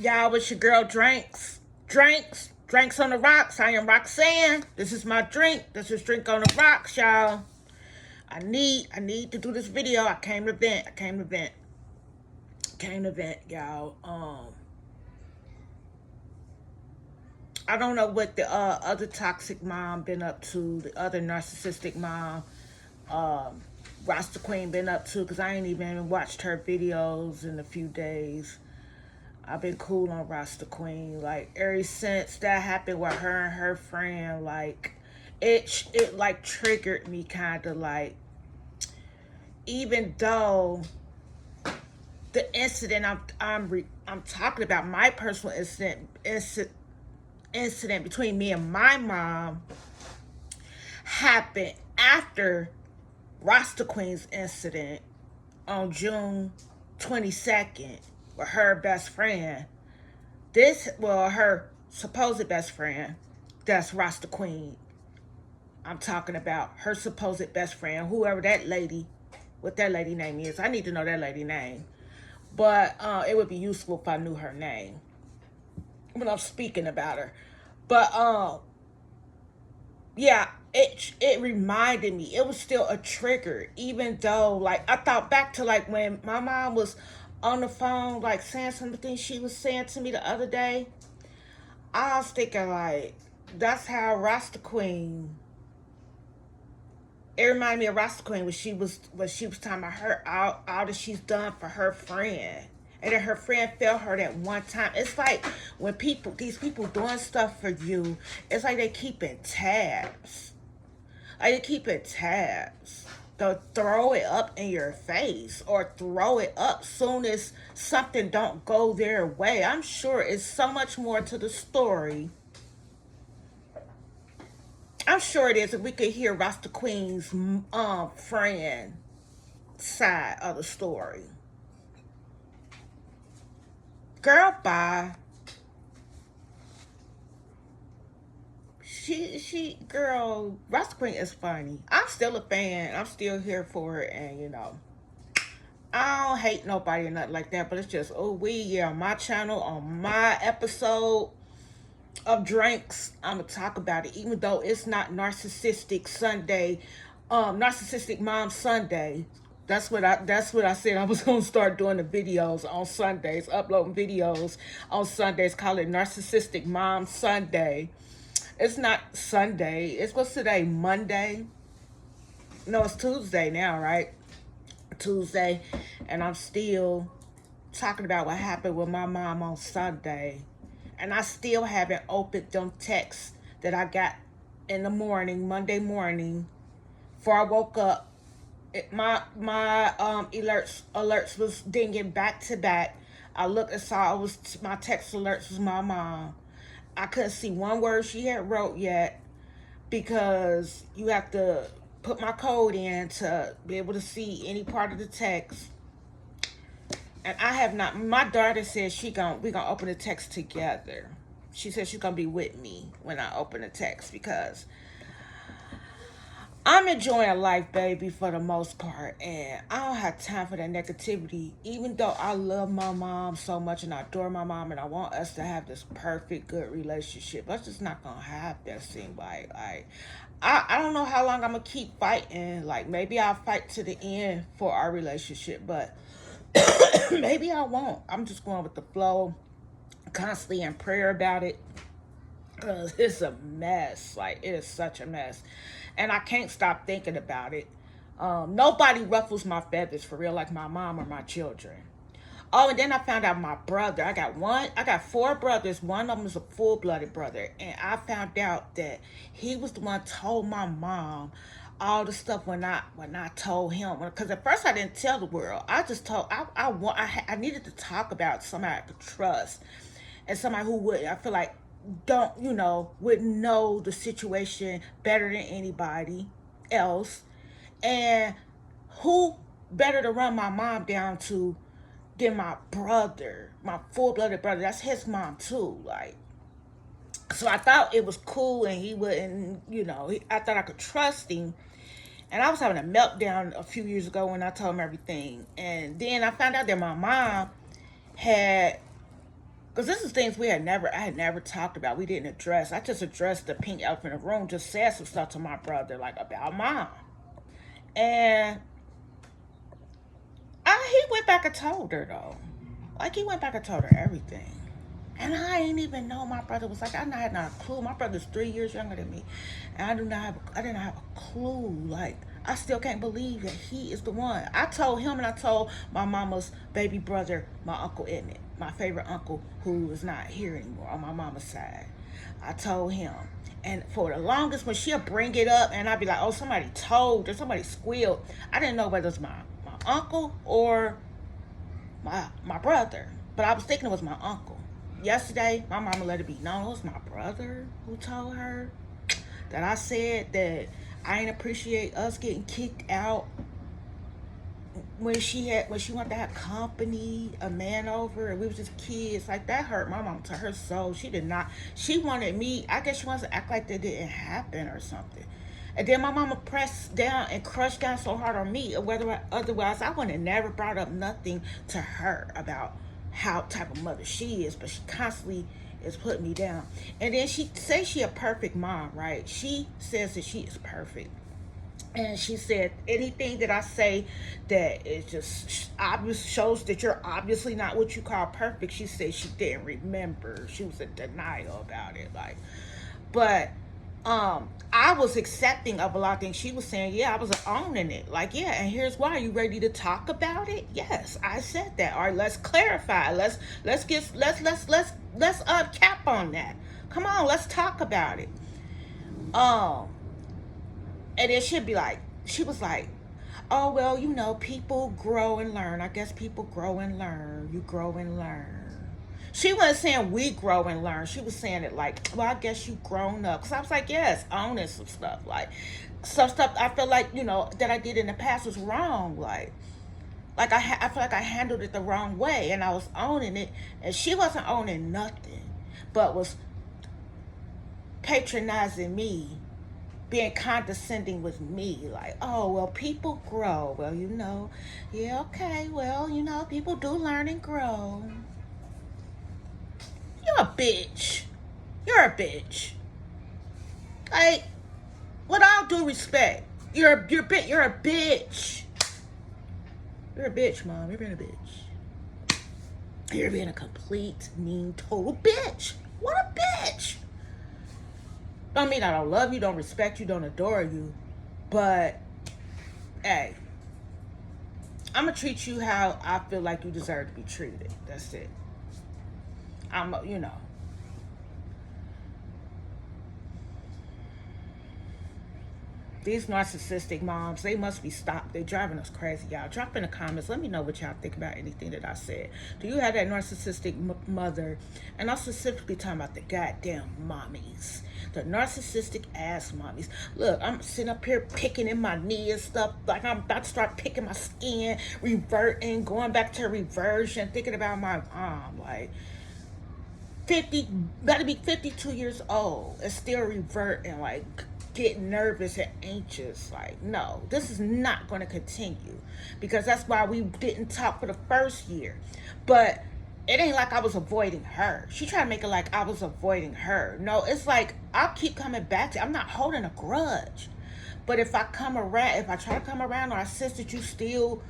Y'all, it's your girl Drinks on the rocks. I am Roxanne. This is my drink. This is Drink on the Rocks, y'all. I need to do this video. I came to vent. Y'all. I don't know what the other toxic mom been up to. The other narcissistic mom, um, Rasta Queen been up to. Cause I ain't even watched her videos in a few days. I've been cool on Rasta Queen. Like ever since that happened with her and her friend, like it like triggered me kind of like, even though the incident I'm talking about, my personal incident between me and my mom happened after Rasta Queen's incident on June 22nd with her best friend. Her supposed best friend, that's Rasta Queen. I'm talking about her supposed best friend, whoever that lady, what that lady name is. I need to know that lady name. But it would be useful if I knew her name when I'm speaking about her. But yeah, it reminded me. It was still a trigger, even though like I thought back to like when my mom was on the phone, like saying something she was saying to me the other day. I was thinking like that's how Rasta Queen. It reminded me of Rasta Queen when she was talking about her all that she's done for her friend. And then her friend failed her that one time. It's like when these people doing stuff for you, it's like they keeping tabs. Like they keeping tabs. They'll throw it up in your face or throw it up soon as something don't go their way. I'm sure it's so much more to the story. I'm sure it is if we could hear Rasta Queen's friend side of the story. Girl, bye. Girl, Rasta Queen is funny. I'm still a fan. I'm still here for it, and I don't hate nobody or nothing like that. But it's just, yeah, on my channel, on my episode of Drinks, I'm gonna talk about it, even though it's not narcissistic mom Sunday. That's what I said I was gonna start doing the videos on Sundays, uploading videos on Sundays, call it narcissistic mom Sunday. It's not Sunday. It's what's today? Monday? No, it's Tuesday now, right? Tuesday, and I'm still talking about what happened with my mom on Sunday. And I still haven't opened them texts that I got in the morning, Monday morning, before I woke up. My alerts was dinging back to back. I looked and saw it was my text alerts was my mom. I couldn't see one word she had wrote yet because you have to put my code in to be able to see any part of the text. And I have not. My daughter says we gonna open the text together. She says she's gonna be with me when I open the text because I'm enjoying life, baby, for the most part, and I don't have time for that negativity. Even though I love my mom so much and I adore my mom, and I want us to have this perfect, good relationship, that's just not gonna happen. Seem like I don't know how long I'm gonna keep fighting. Like maybe I'll fight to the end for our relationship, but maybe I won't. I'm just going with the flow, constantly in prayer about it. Cause it's a mess. Like it is such a mess, and I can't stop thinking about it. Nobody ruffles my feathers for real, like my mom or my children. Oh, and then I found out my brother. I got four brothers. One of them is a full-blooded brother, and I found out that he was the one told my mom all the stuff when I told him. Because at first I didn't tell the world. I just told I needed to talk about somebody I could trust and somebody who would I feel like don't would know the situation better than anybody else, and who better to run my mom down to than my brother, my full-blooded brother. That's his mom too. Like, so I thought it was cool, and he wouldn't, I thought I could trust him. And I was having a meltdown a few years ago when I told him everything. And then I found out that my mom had Because this is things I had never talked about. We didn't address. I just addressed the pink elephant in the room, just said some stuff to my brother, like about mom. And he went back and told her, though. Like, he went back and told her everything. And I didn't even know my brother was like, I had not a clue. My brother's 3 years younger than me. And I didn't have a clue. Like, I still can't believe that he is the one. I told him and I told my mama's baby brother, my Uncle Emmett, my favorite uncle who is not here anymore on my mama's side. I told him. And for the longest, when she'll bring it up and I'd be like, oh, somebody told or somebody squealed, I didn't know whether it was my uncle or my brother. But I was thinking it was my uncle. Yesterday, my mama let it be known it was my brother who told her that I said that I ain't appreciate us getting kicked out when she wanted to have company, a man over, and we was just kids. Like, that hurt my mom to her soul. She wanted me, I guess she wants to act like that didn't happen or something. And then my mama pressed down and crushed down so hard on me, otherwise I would have never brought up nothing to her about how type of mother she is, but she constantly is putting me down. And then she says she a perfect mom, right? She says that she is perfect. And she said anything that I say that is just obvious, shows that you're obviously not what you call perfect. She said she didn't remember. She was in denial about it. Like, but I was accepting of a lot of things she was saying. Yeah, I was owning it. Like, yeah, and here's why. You ready to talk about it? Yes, I said that. All right, let's clarify. Let's cap on that. Come on, let's talk about it. And then she was like, oh, well, people grow and learn. I guess people grow and learn. You grow and learn. She wasn't saying we grow and learn. She was saying it like, well, I guess you grown up. Because I was like, yes, owning some stuff. Like, some stuff I feel like, that I did in the past was wrong. Like I feel like I handled it the wrong way. And I was owning it. And she wasn't owning nothing. But was patronizing me, being condescending with me, like, oh, well, people grow. Well, yeah, okay, well, people do learn and grow. You're a bitch. You're a bitch. Like, with all due respect, you're a bitch. You're a bitch, Mom. You're being a bitch. You're being a complete, mean, total bitch. What a bitch. Don't mean I don't love you, don't respect you, don't adore you. But, hey, I'm going to treat you how I feel like you deserve to be treated. That's it. These narcissistic moms, they must be stopped. They're driving us crazy, y'all. Drop in the comments. Let me know what y'all think about anything that I said. Do you have that narcissistic mother? And I'm specifically talking about the goddamn mommies. The narcissistic ass mommies. Look, I'm sitting up here picking in my knee and stuff. Like, I'm about to start picking my skin, reverting, going back to reversion, thinking about my mom. Like, got to be 52 years old and still reverting, like, getting nervous and anxious. Like, no, this is not going to continue, because that's why we didn't talk for the first year. But it ain't like I was avoiding her. She tried to make it like I was avoiding her. No, it's like I'll keep coming back to it. I'm not holding a grudge. But if I try to come around, or I sense that you still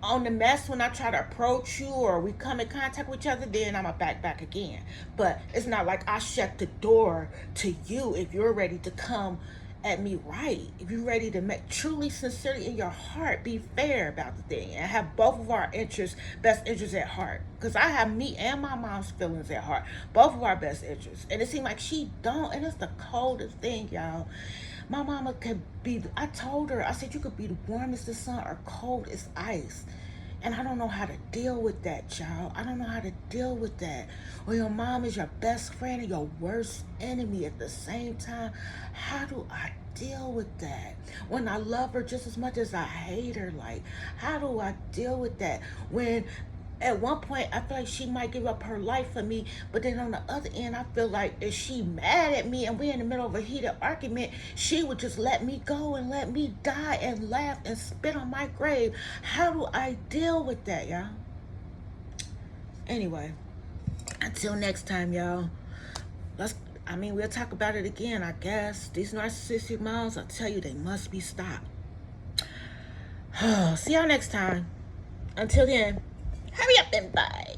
on the mess when I try to approach you, or we come in contact with each other, then I'm a back again. But it's not like I shut the door to you if you're ready to come at me right. If you're ready to make truly, sincerely in your heart, be fair about the thing and have both of our best interests at heart. Because I have me and my mom's feelings at heart, both of our best interests. And it seemed like she don't, and it's the coldest thing, y'all. My mama could be, I told her, I said, you could be the warmest as sun or cold as ice. And I don't know how to deal with that, y'all. I don't know how to deal with that. Or your mom is your best friend and your worst enemy at the same time. How do I deal with that? When I love her just as much as I hate her, like, how do I deal with that? When at one point I feel like she might give up her life for me, but then on the other end I feel like if she mad at me and we're in the middle of a heated argument, she would just let me go and let me die and laugh and spit on my grave. How do I deal with that, y'all? Anyway, Until next time, y'all. We'll talk about it again, I guess. These narcissistic moms, I tell you, they must be stopped. See y'all next time. Until then, hurry up and bye.